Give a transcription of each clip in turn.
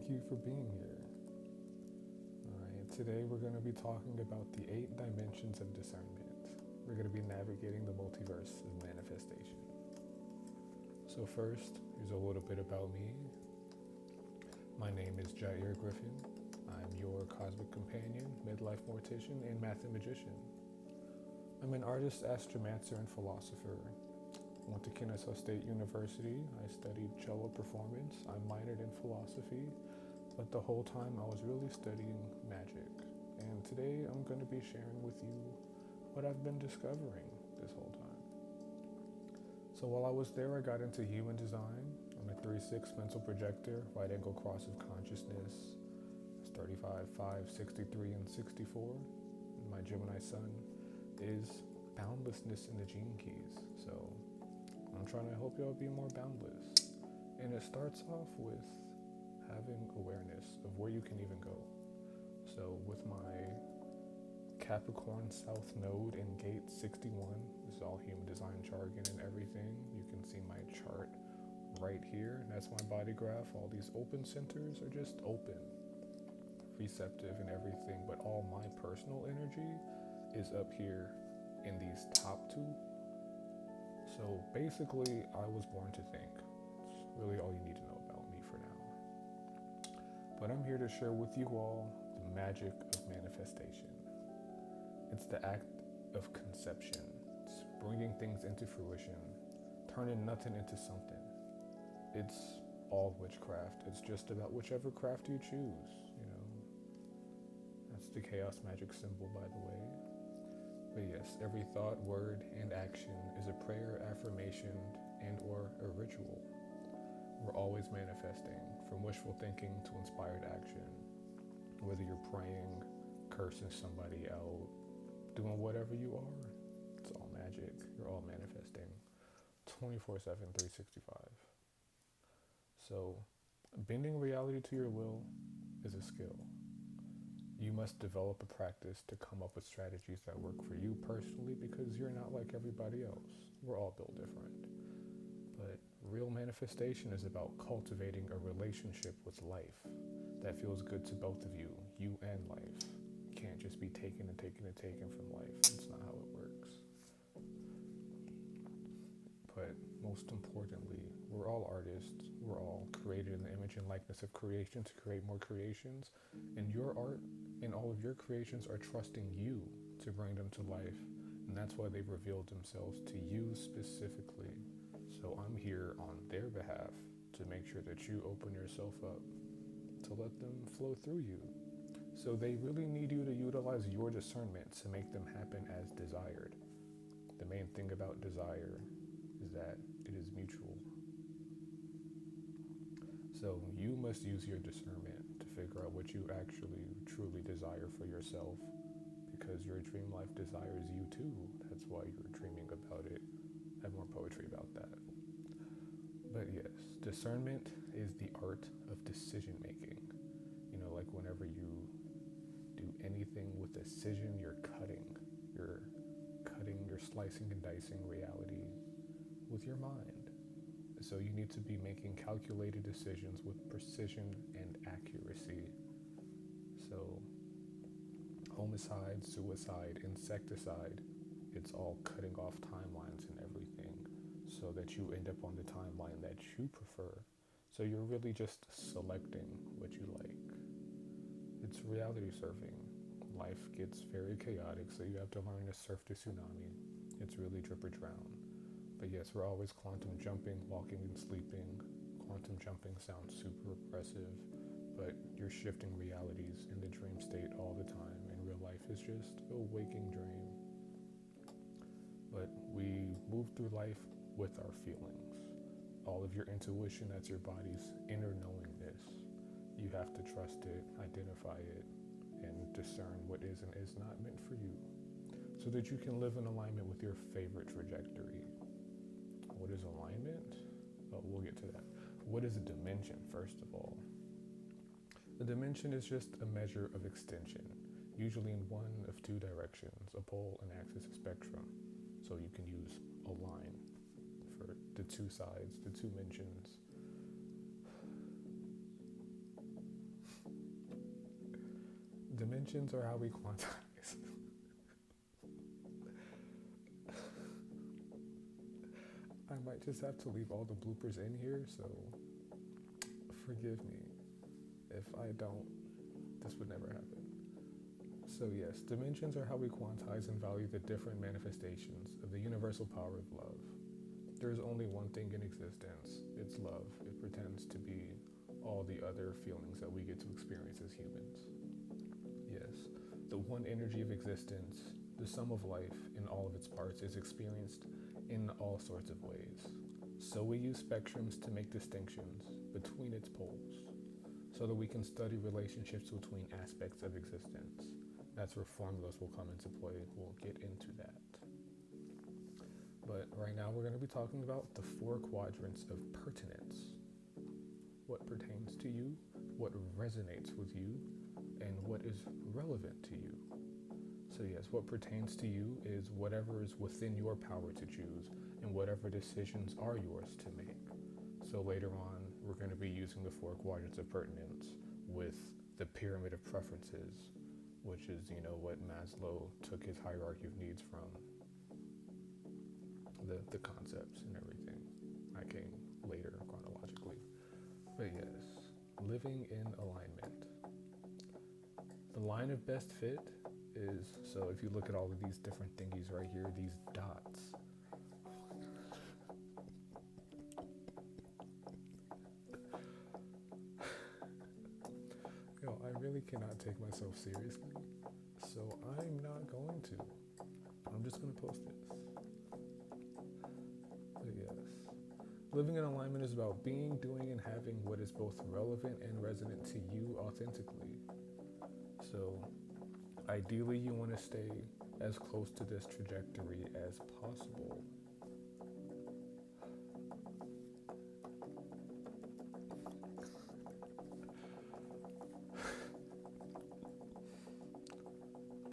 thank you for being here. Alright, today we're going to be talking about the 8 dimensions of discernment. We're going to be navigating the multiverse of manifestation. So first, here's a little bit about me. My name is Jair Griffin. I'm your cosmic companion, midlife mortician, and mathemagician. I'm an artist, astromancer, and philosopher. Went to Kennesaw State University. I studied cello performance. I minored in philosophy, but the whole time I was really studying magic. And today I'm going to be sharing with you what I've been discovering this whole time. So while I was there, I got into human design. I'm a 3/6 mental projector, right angle cross of consciousness. It's 35, 5, 63, and 64. And my Gemini sun is boundlessness in the gene keys. So I'm trying to help y'all be more boundless. And it starts off with having awareness of where you can even go. So with my Capricorn South Node in Gate 61, this is all human design jargon and everything. You can see my chart right here. And that's my body graph. All these open centers are just open, receptive and everything. But all my personal energy is up here in these top two. So basically, I was born to think. It's really all you need to know about me for now. But I'm here to share with you all the magic of manifestation. It's the act of conception. It's bringing things into fruition, turning nothing into something. It's all witchcraft. It's just about whichever craft you choose, you know. That's the chaos magic symbol, by the way. But yes, every thought, word, and action is a prayer, affirmation, and or a ritual. We're always manifesting, from wishful thinking to inspired action. Whether you're praying, cursing somebody out, doing whatever you are, it's all magic. You're all manifesting 24/7, 365. So, bending reality to your will is a skill. You must develop a practice to come up with strategies that work for you personally, because you're not like everybody else. We're all built different. But real manifestation is about cultivating a relationship with life that feels good to both of you, you and life. You can't just be taken and taken and taken from life. That's not how it works. But most importantly, we're all artists. We're all created in the image and likeness of creation to create more creations. And your art and all of your creations are trusting you to bring them to life. And that's why they've revealed themselves to you specifically. So I'm here on their behalf to make sure that you open yourself up to let them flow through you. So they really need you to utilize your discernment to make them happen as desired. The main thing about desire is that it is mutual. So you must use your discernment to figure out what you actually truly desire for yourself, because your dream life desires you too. That's why you're dreaming about it. I have more poetry about that. But yes, discernment is the art of decision making. You know, like whenever you do anything with decision, you're slicing and dicing reality with your mind. So you need to be making calculated decisions with precision and accuracy. So homicide, suicide, insecticide, it's all cutting off timelines and everything so that you end up on the timeline that you prefer. So you're really just selecting what you like. It's reality surfing. Life gets very chaotic, so you have to learn to surf the tsunami. It's really drip or drown. But yes, we're always quantum jumping, walking and sleeping. Quantum jumping sounds super oppressive, but you're shifting realities in the dream state all the time, and real life is just a waking dream. But we move through life with our feelings. All of your intuition, that's your body's inner knowingness. You have to trust it, identify it, and discern what is and is not meant for you, so that you can live in alignment with your favorite trajectory. What is alignment? Well, we'll get to that. What is a dimension, first of all? A dimension is just a measure of extension, usually in one of two directions, a pole and axis of spectrum. So you can use a line for the two sides, the two dimensions. dimensions are how we quantize. I might just have to leave all the bloopers in here, so forgive me if I don't. This would never happen. So yes, dimensions are how we quantize and value the different manifestations of the universal power of love. There is only one thing in existence. It's love. It pretends to be all the other feelings that we get to experience as humans. Yes, the one energy of existence, the sum of life in all of its parts, is experienced in all sorts of ways. So we use spectrums to make distinctions between its poles, so that we can study relationships between aspects of existence. That's where formulas will come into play. We'll get into that. But right now we're going to be talking about the 4 quadrants of pertinence. What pertains to you, what resonates with you, and what is relevant to you. So yes, what pertains to you is whatever is within your power to choose and whatever decisions are yours to make. So later on, we're going to be using the 4 quadrants of pertinence with the pyramid of preferences, which is, what Maslow took his hierarchy of needs from, the concepts and everything. I came later chronologically. But yes, living in alignment. The line of best fit is, so if you look at all of these different thingies right here, these dots. I really cannot take myself seriously, so I'm not going to. I'm just going to post this. But yes, living in alignment is about being, doing, and having what is both relevant and resonant to you authentically. So ideally, you want to stay as close to this trajectory as possible.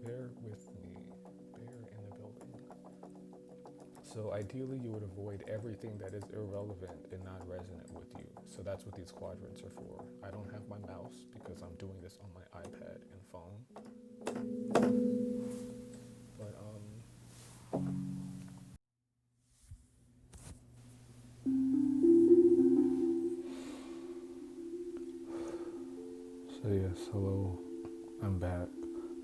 Bear with me. Bear in the building. So ideally, you would avoid everything that is irrelevant and not resonant with you. So that's what these quadrants are for. I don't have my mouse because I'm doing this on my iPad and phone. But so yes, hello. I'm back.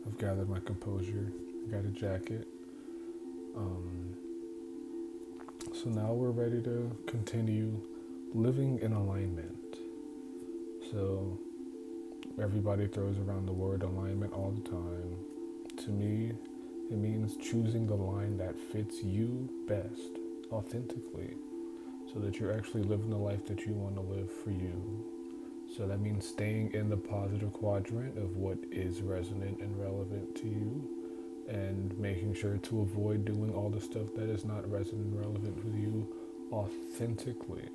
I've gathered my composure. I got a jacket. So now we're ready to continue living in alignment. So everybody throws around the word alignment all the time. To me, it means choosing the line that fits you best, authentically, so that you're actually living the life that you want to live for you. So that means staying in the positive quadrant of what is resonant and relevant to you, and making sure to avoid doing all the stuff that is not resonant and relevant with you authentically.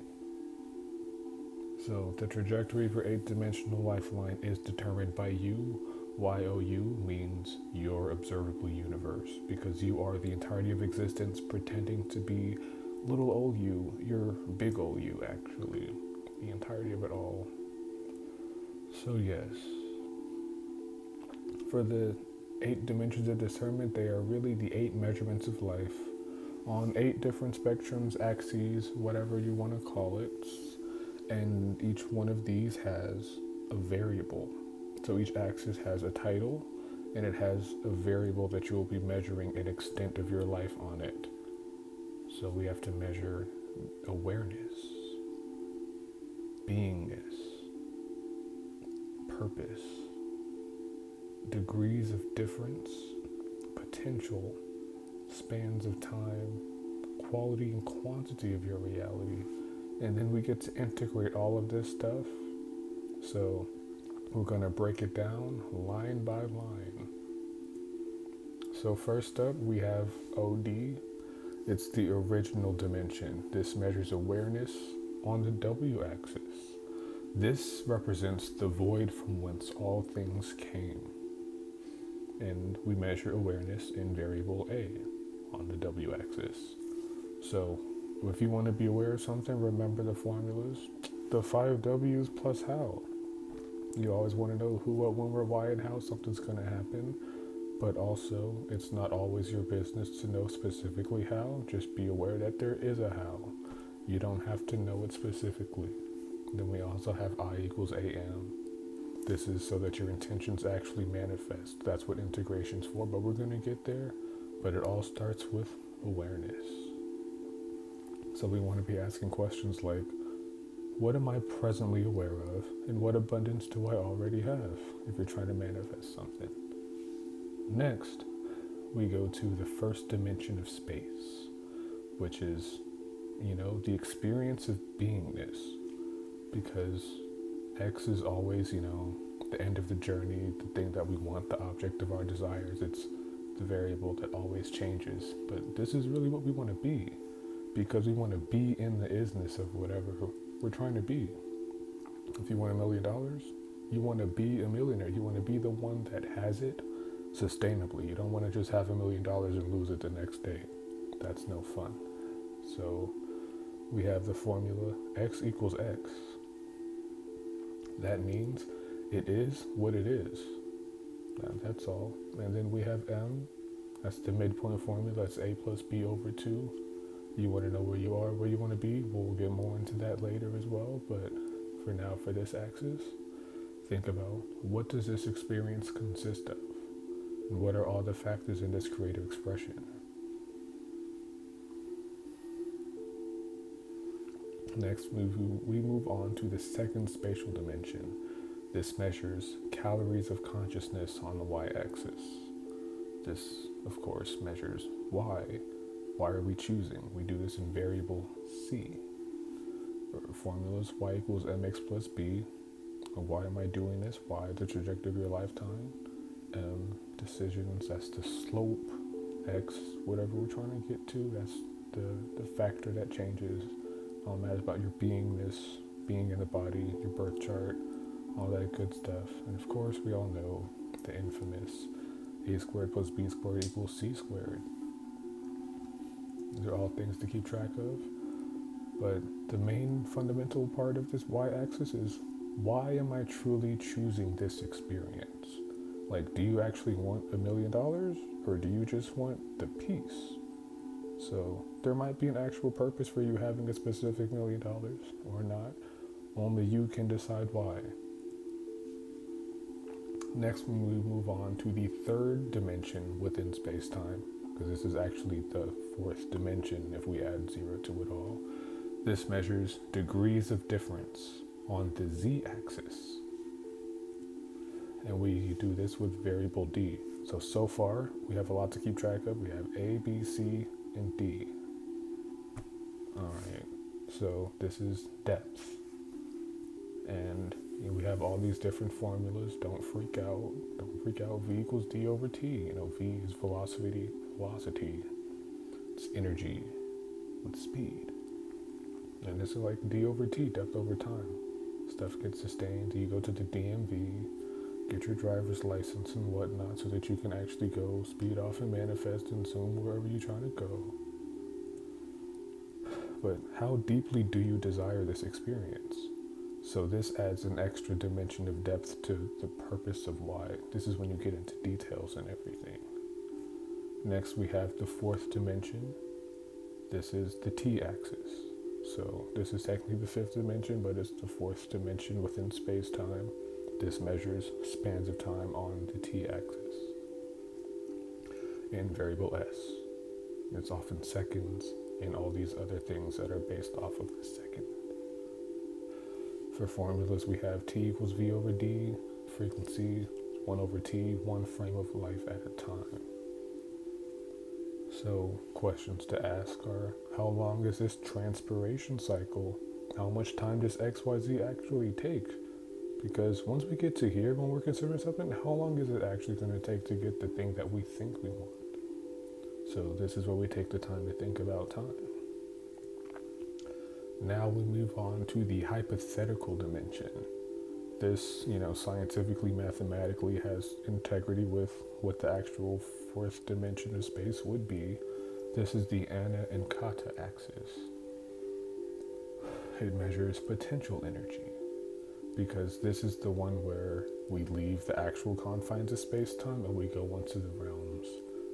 So the trajectory of your 8-dimensional lifeline is determined by you. YOU means your observable universe, because you are the entirety of existence pretending to be little old you, your big old you actually, the entirety of it all. So yes, for the 8 dimensions of discernment, they are really the 8 measurements of life on 8 different spectrums, axes, whatever you want to call it. And each one of these has a variable. So each axis has a title, and it has a variable that you will be measuring an extent of your life on it. So we have to measure awareness, beingness, purpose, degrees of difference, potential, spans of time, quality and quantity of your reality. And then we get to integrate all of this stuff. So we're going to break it down line by line. So first up, we have OD. It's the original dimension. This measures awareness on the W axis. This represents the void from whence all things came. And we measure awareness in variable A on the W axis. So if you want to be aware of something, remember the formulas. The 5 W's plus how. You always want to know who, what, when, where, why, and how something's going to happen. But also, it's not always your business to know specifically how. Just be aware that there is a how. You don't have to know it specifically. Then we also have I equals AM. This is so that your intentions actually manifest. That's what integration's for, but we're going to get there. But it all starts with awareness. So we want to be asking questions like, what am I presently aware of? And what abundance do I already have if you're trying to manifest something? Next, we go to the first dimension of space, which is, the experience of beingness. Because X is always, the end of the journey, the thing that we want, the object of our desires. It's the variable that always changes. But this is really what we want to be, because we want to be in the isness of whatever we're trying to be. If you want $1 million, you want to be a millionaire. You want to be the one that has it sustainably. You don't want to just have $1 million and lose it the next day. That's no fun. So we have the formula X equals X. That means it is what it is. That's all. And then we have M. That's the midpoint formula. That's A plus B over 2. You want to know where you are, where you want to be. We'll get more into that later as well. But for now, for this axis, think about, what does this experience consist of? And what are all the factors in this creative expression? Next, we move on to the second spatial dimension. This measures calories of consciousness on the y-axis. This, of course, measures why. Why are we choosing? We do this in variable C. Formulas y equals mx plus b. Why am I doing this? Y, the trajectory of your lifetime. M, decisions, that's the slope. X, whatever we're trying to get to, that's the factor that changes. Matters about your beingness, being in the body, your birth chart, all that good stuff. And of course, we all know the infamous a squared plus b squared equals c squared. These are all things to keep track of. But the main fundamental part of this y-axis is, why am I truly choosing this experience? Like, do you actually want $1 million, or do you just want the peace? So there might be an actual purpose for you having a specific $1 million or not. Only you can decide why. Next, we move on to the third dimension within space-time, because this is actually the fourth dimension if we add 0 to it all. This measures degrees of difference on the z-axis. And we do this with variable d. So far, we have a lot to keep track of. We have A, B, C, and D. Alright, so this is depth. And we have all these different formulas. Don't freak out. V equals D over T. V is velocity. It's energy with speed. And this is like D over T, depth over time. Stuff gets sustained. You go to the DMV, get your driver's license and whatnot so that you can actually go speed off and manifest and zoom wherever you're trying to go. But how deeply do you desire this experience? So this adds an extra dimension of depth to the purpose of why. This is when you get into details and everything. Next, we have the fourth dimension. This is the t-axis. So this is technically the fifth dimension, but it's the fourth dimension within space-time. This measures spans of time on the t-axis. And variable s. It's often seconds and all these other things that are based off of the second. For formulas, we have t equals v over d, frequency 1 over t, one frame of life at a time. So questions to ask are, how long is this transpiration cycle? How much time does XYZ actually take? Because once we get to here, when we're considering something, how long is it actually going to take to get the thing that we think we want? So this is where we take the time to think about time. Now we move on to the hypothetical dimension. This, scientifically, mathematically has integrity with what the actual fourth dimension of space would be. This is the Ana and Kata axis. It measures potential energy, because this is the one where we leave the actual confines of space-time and we go into the realms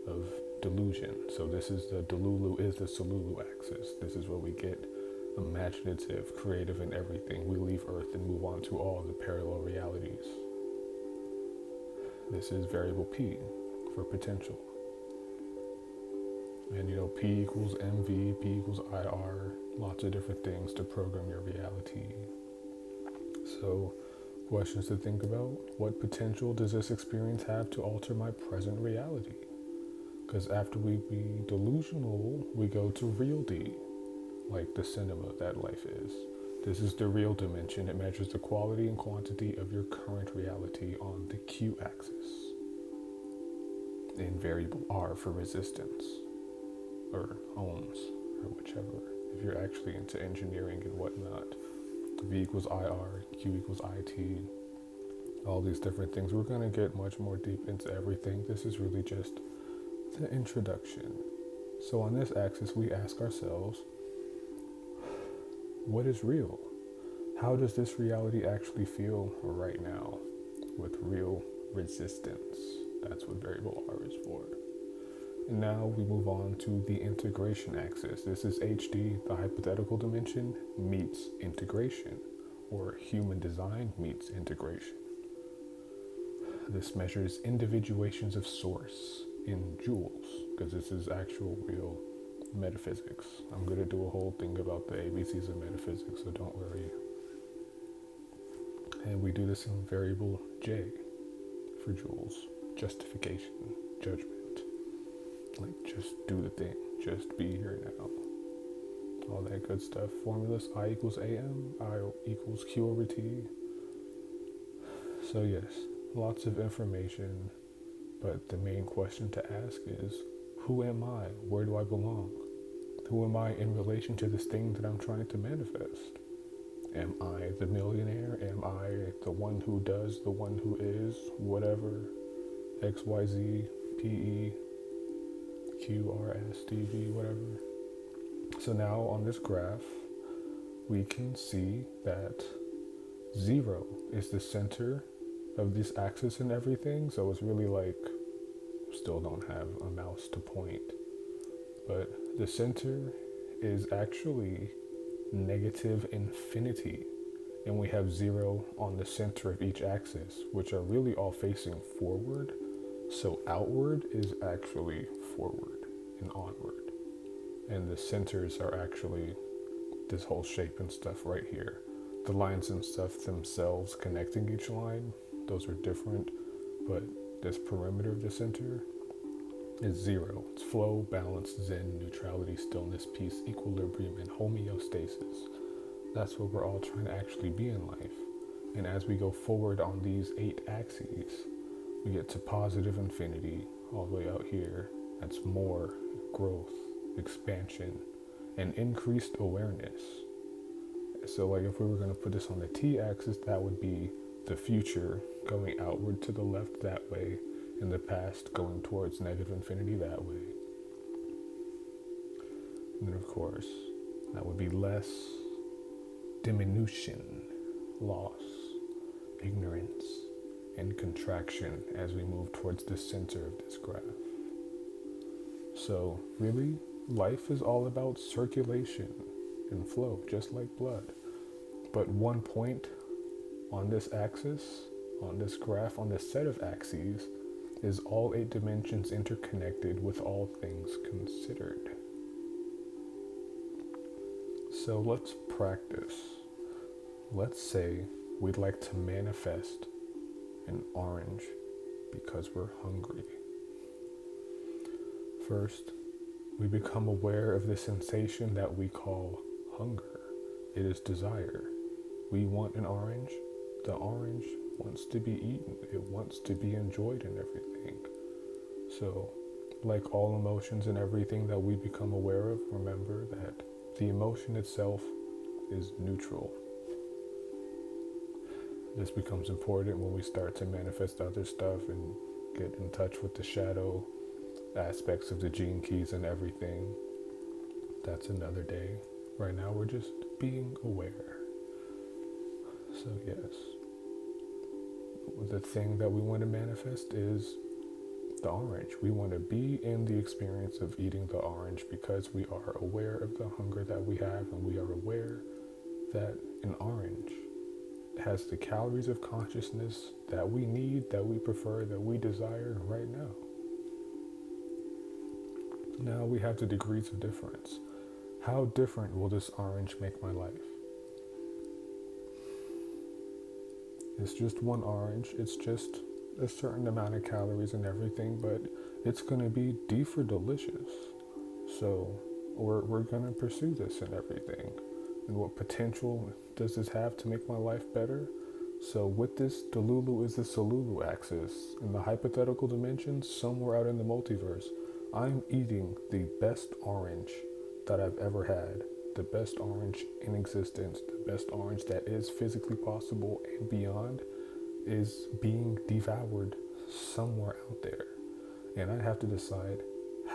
of delusion. So this is the Delulu is the Solulu axis. This is where we get imaginative, creative, and everything. We leave Earth and move on to all the parallel realities. This is variable P for potential. And P equals MV, P equals IR, lots of different things to program your reality. So, questions to think about. What potential does this experience have to alter my present reality? Because after we be delusional, we go to real D, like the cinema that life is. This is the real dimension. It measures the quality and quantity of your current reality on the Q axis. In variable R for resistance, or ohms, or whichever, if you're actually into engineering and whatnot. V equals IR, Q equals IT, all these different things. We're going to get much more deep into everything. This is really just the introduction. So on this axis, we ask ourselves, what is real? How does this reality actually feel right now with real resistance? That's what variable R is for. And now we move on to the integration axis. This is HD, the hypothetical dimension, meets integration, or human design meets integration. This measures individuations of source in joules, because this is actual real metaphysics. I'm going to do a whole thing about the ABCs of metaphysics, so don't worry. And we do this in variable J for joules, justification, judgment. Like, just do the thing, just be here now. All that good stuff. Formulas, I equals AM, I equals Q over T. So yes, lots of information, but the main question to ask is, who am I? Where do I belong? Who am I in relation to this thing that I'm trying to manifest? Am I the millionaire? Am I the one who does, the one who is, whatever, X, Y, Z, P, E, Q, R, S, T, V, whatever. So now on this graph, we can see that 0 is the center of this axis and everything. So it's really like, still don't have a mouse to point, but the center is actually negative infinity. And we have 0 on the center of each axis, which are really all facing forward. So outward is actually forward and onward. And the centers are actually this whole shape and stuff right here. The lines and stuff themselves connecting each line, those are different, but this perimeter of the center is 0. It's flow, balance, zen, neutrality, stillness, peace, equilibrium, and homeostasis. That's what we're all trying to actually be in life. And as we go forward on these 8 axes, we get to positive infinity all the way out here. That's more growth, expansion, and increased awareness. So like if we were going to put this on the T-axis, that would be the future going outward to the left that way, and the past going towards negative infinity that way. And then of course, that would be less, diminution, loss, ignorance, and contraction as we move towards the center of this graph. So really, life is all about circulation and flow, just like blood. But one point on this axis, on this graph, on this set of axes, is all 8 dimensions interconnected with all things considered. So let's practice. Let's say we'd like to manifest an orange because we're hungry. First, we become aware of the sensation that we call hunger. It is desire. We want an orange. The orange wants to be eaten. It wants to be enjoyed and everything. So, like all emotions and everything that we become aware of, remember that the emotion itself is neutral. This becomes important when we start to manifest other stuff and get in touch with the shadow aspects of the gene keys and everything. That's another day. Right now we're just being aware. So yes. the thing that we want to manifest is the orange. We want to be in the experience of eating the orange because we are aware of the hunger that we have, and we are aware that an orange has the calories of consciousness that we need, that we prefer, that we desire right now. Now we have the degrees of difference. How different will this orange make my life? It's just one orange. It's just a certain amount of calories and everything, but it's going to be deep for delicious. So we're going to pursue this and everything. And what potential does this have to make my life better? So with this, Delulu is the Solulu axis. In the hypothetical dimensions, somewhere out in the multiverse, I'm eating the best orange that I've ever had. The best orange in existence, the best orange that is physically possible and beyond, is being devoured somewhere out there. And I have to decide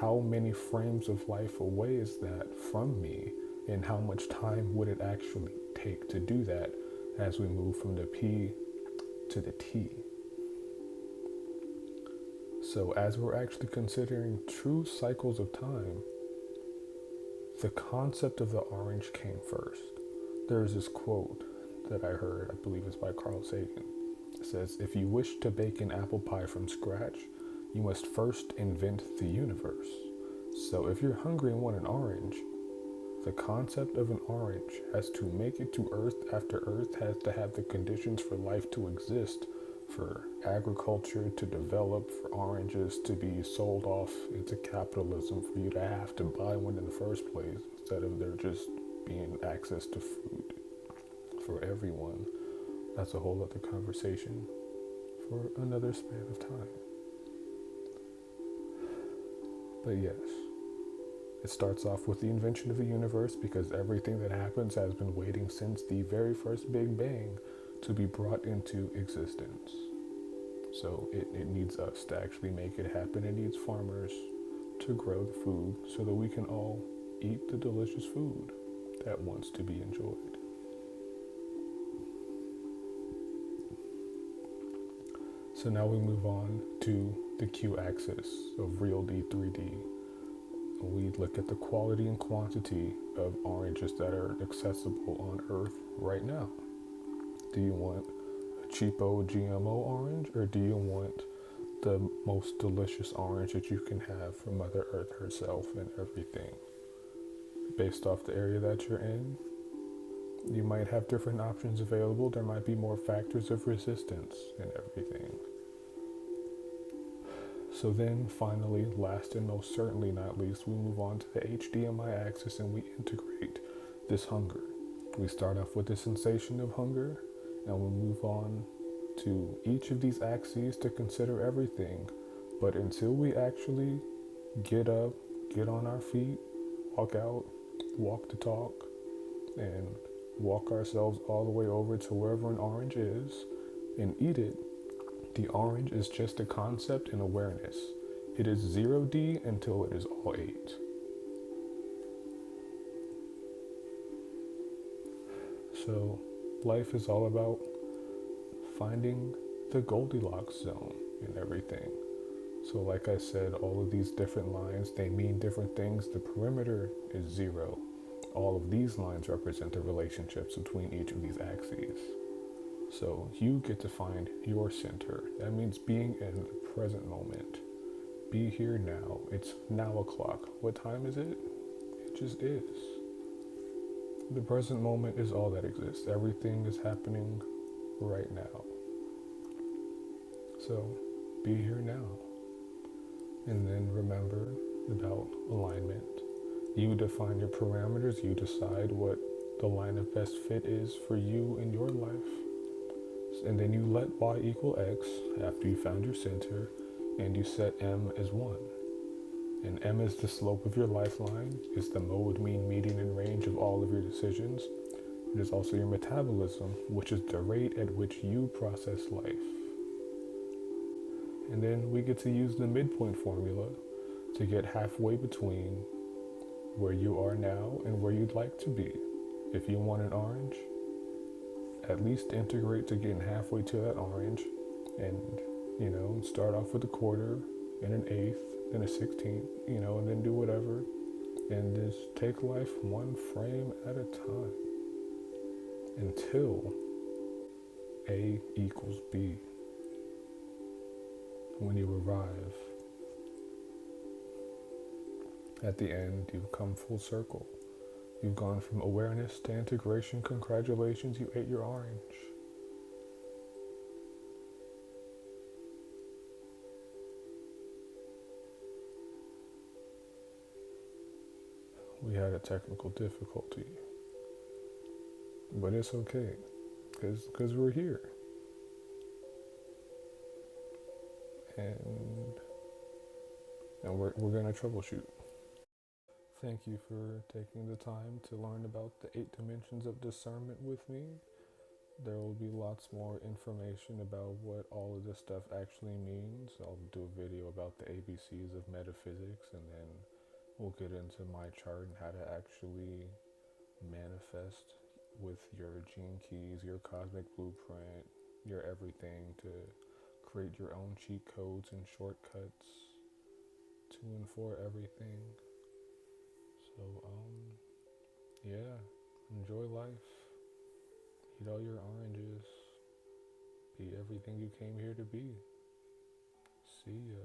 how many frames of life away is that from me, and how much time would it actually take to do that as we move from the P to the T. So as we're actually considering true cycles of time, the concept of the orange came first. There's this quote that I heard, I believe it's by Carl Sagan. It says, if you wish to bake an apple pie from scratch, you must first invent the universe. So if you're hungry and want an orange, the concept of an orange has to make it to Earth after Earth has to have the conditions for life to exist, for agriculture to develop, for oranges to be sold off into capitalism, for you to have to buy one in the first place instead of there just being access to food for everyone. That's a whole other conversation for another span of time. But yes, it starts off with the invention of the universe because everything that happens has been waiting since the very first Big Bang to be brought into existence. So it needs us to actually make it happen. It needs farmers to grow the food so that we can all eat the delicious food that wants to be enjoyed. So now we move on to the Q-axis of real D, 3D. We look at the quality and quantity of oranges that are accessible on Earth right now. Do you want a cheapo GMO orange, or do you want the most delicious orange that you can have from Mother Earth herself and everything? Based off the area that you're in, you might have different options available. There might be more factors of resistance and everything. So then finally, last and most certainly not least, we move on to the HDMI axis and we integrate this hunger. We start off with the sensation of hunger, and we move on to each of these axes to consider everything. But until we actually get up, get on our feet, walk out, walk the talk, and walk ourselves all the way over to wherever an orange is and eat it, the orange is just a concept and awareness. It is 0D until it is all 8. So life is all about finding the Goldilocks zone and everything. So like I said, all of these different lines, they mean different things. The perimeter is 0. All of these lines represent the relationships between each of these axes. So you get to find your center. That means being in the present moment. Be here now. It's now o'clock. What time is it? It just is. The present moment is all that exists. Everything is happening right now. So be here now. And then remember about alignment. You define your parameters. You decide what the line of best fit is for you in your life. And then you let y equal x after you found your center, and you set m as 1. And m is the slope of your lifeline, is the mode, mean, median, and range of all of your decisions. It is also your metabolism, which is the rate at which you process life. And then we get to use the midpoint formula to get halfway between where you are now and where you'd like to be. If you want an orange, at least integrate to getting halfway to that orange. And, start off with a quarter and an eighth, then a 16th, and then do whatever. And just take life one frame at a time until A equals B. When you arrive at the end, you've come full circle. You've gone from awareness to integration. Congratulations, you ate your orange. We had a technical difficulty, but it's okay, because we're here. And we're going to troubleshoot. Thank you for taking the time to learn about the 8 dimensions of discernment with me. There will be lots more information about what all of this stuff actually means. I'll do a video about the ABCs of metaphysics, and then we'll get into my chart and how to actually manifest with your gene keys, your cosmic blueprint, your everything to create your own cheat codes and shortcuts to and for everything. So, yeah, enjoy life. Eat all your oranges. Be everything you came here to be. See ya.